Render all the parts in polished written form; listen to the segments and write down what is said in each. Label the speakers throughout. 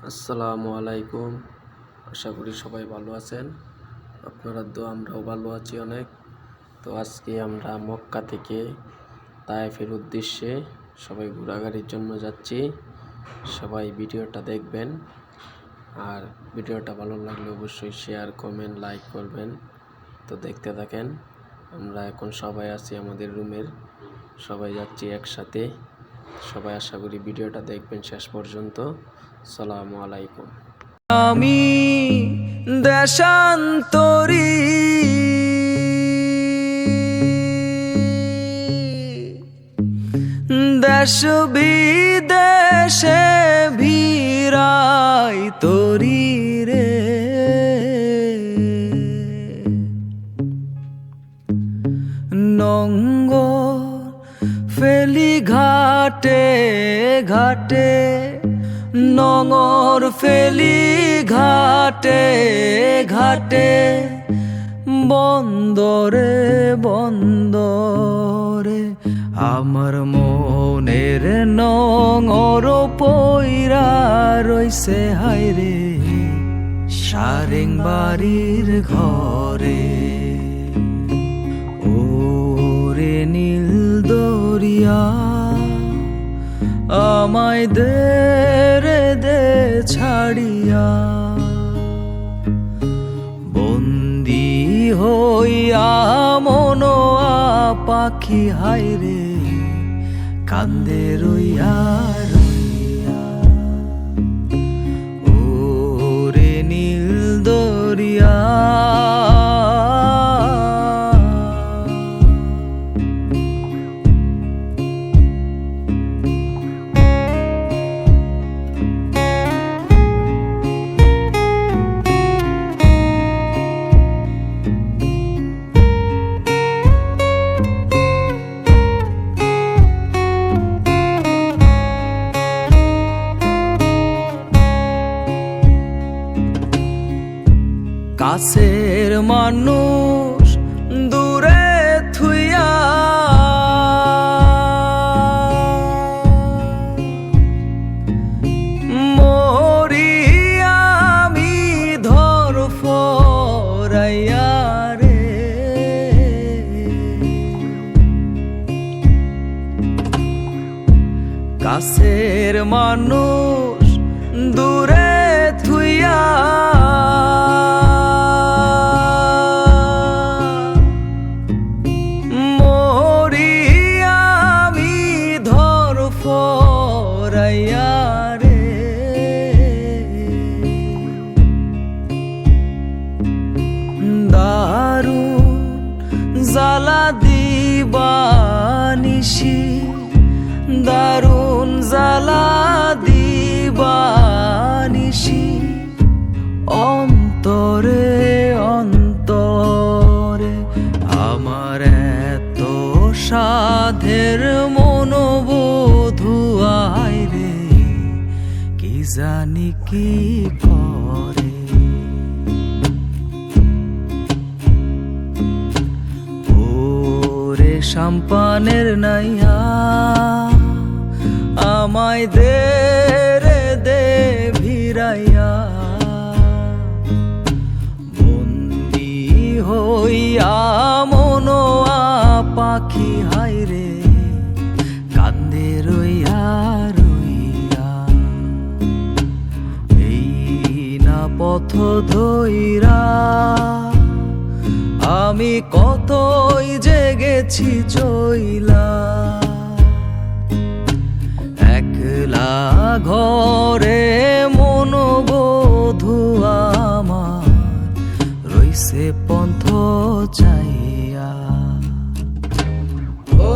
Speaker 1: আসসালামু আলাইকুম। আশা করি সবাই ভালো আছেন। আপনারা তো আমরাও ভালো আছি অনেক। তো আজকে আমরা মক্কা থেকে তায়েফের উদ্দেশ্যে সবাই ঘোরাঘুরির জন্য যাচ্ছি। সবাই ভিডিওটা দেখবেন, আর ভিডিওটা ভালো লাগলে অবশ্যই শেয়ার, কমেন্ট, লাইক করবেন। তো দেখতে থাকেন। আমরা এখন সবাই আছি আমাদের রুমের, সবাই যাচ্ছি একসাথে। সবাই আশা করি ভিডিওটা দেখবেন শেষ পর্যন্ত। আসসালামু আলাইকুম।
Speaker 2: আমি দেশান্তরী দেশ বিদেশে ভিড়াই তরি রে, নঙ্গর ফেলি ঘাটে ঘাটে, নঙর ফেলি ঘাটে ঘাটে, বন্দরে বন্দরে আমার মনের নঙর পইরা রইছে হায়রে সারেং বাড়ির ঘরে। ওরে নীল দরিয়া আমায় দে রে দে ছাড়িয়া, বন্দি হইয়া মনোয়া পাখি হায়রে কান্দে রইয়া রইয়া। ওরে নীল দরিয়া কাছের মানুষ দূরে থুইয়া, মরি আমি ধর ফরাইয়া রে, কাছের মানুষ দূরে থুইয়া, দারুণ জ্বালা দিবানিশি, দারুণ জ্বালা দিবানিশি, অন্তরে অন্তরে আমার এত সাধের মনোবধু আইরে কি জানি কি করে। ওরে সাম্পানের নাইয়া আমায় দে রে দে ভিড়াইয়া, বন্দি হইয়া মনোয়া পাখি হায়রে কান্দে রইয়া রইয়া। এই না পথ ধইরা আমি কতই যে গেছি চইলা, একলা ঘরে মনোবধু আমার রইছে পন্থ চাইয়া। ও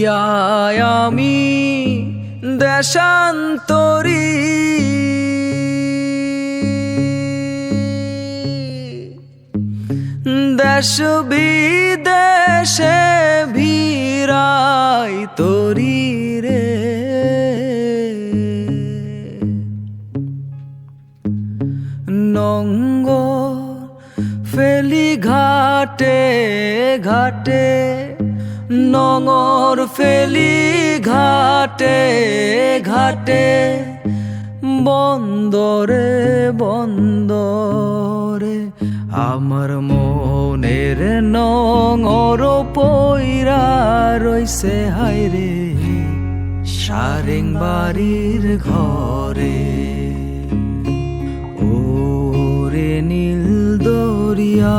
Speaker 2: দরিয়ায় আমি দেশান্তরী, দেশ বিদেশে ভিড়াই তরি রে। নঙ্গর ফেলি ঘাটে ঘাটে, নঙর ফেলি ঘাটে ঘাটে, বন্দরে বন্দরে আমার মনের নঙর পইরা রইছে হায়রে সারেং বাড়ির ঘরে। ওরে নীল দরিয়া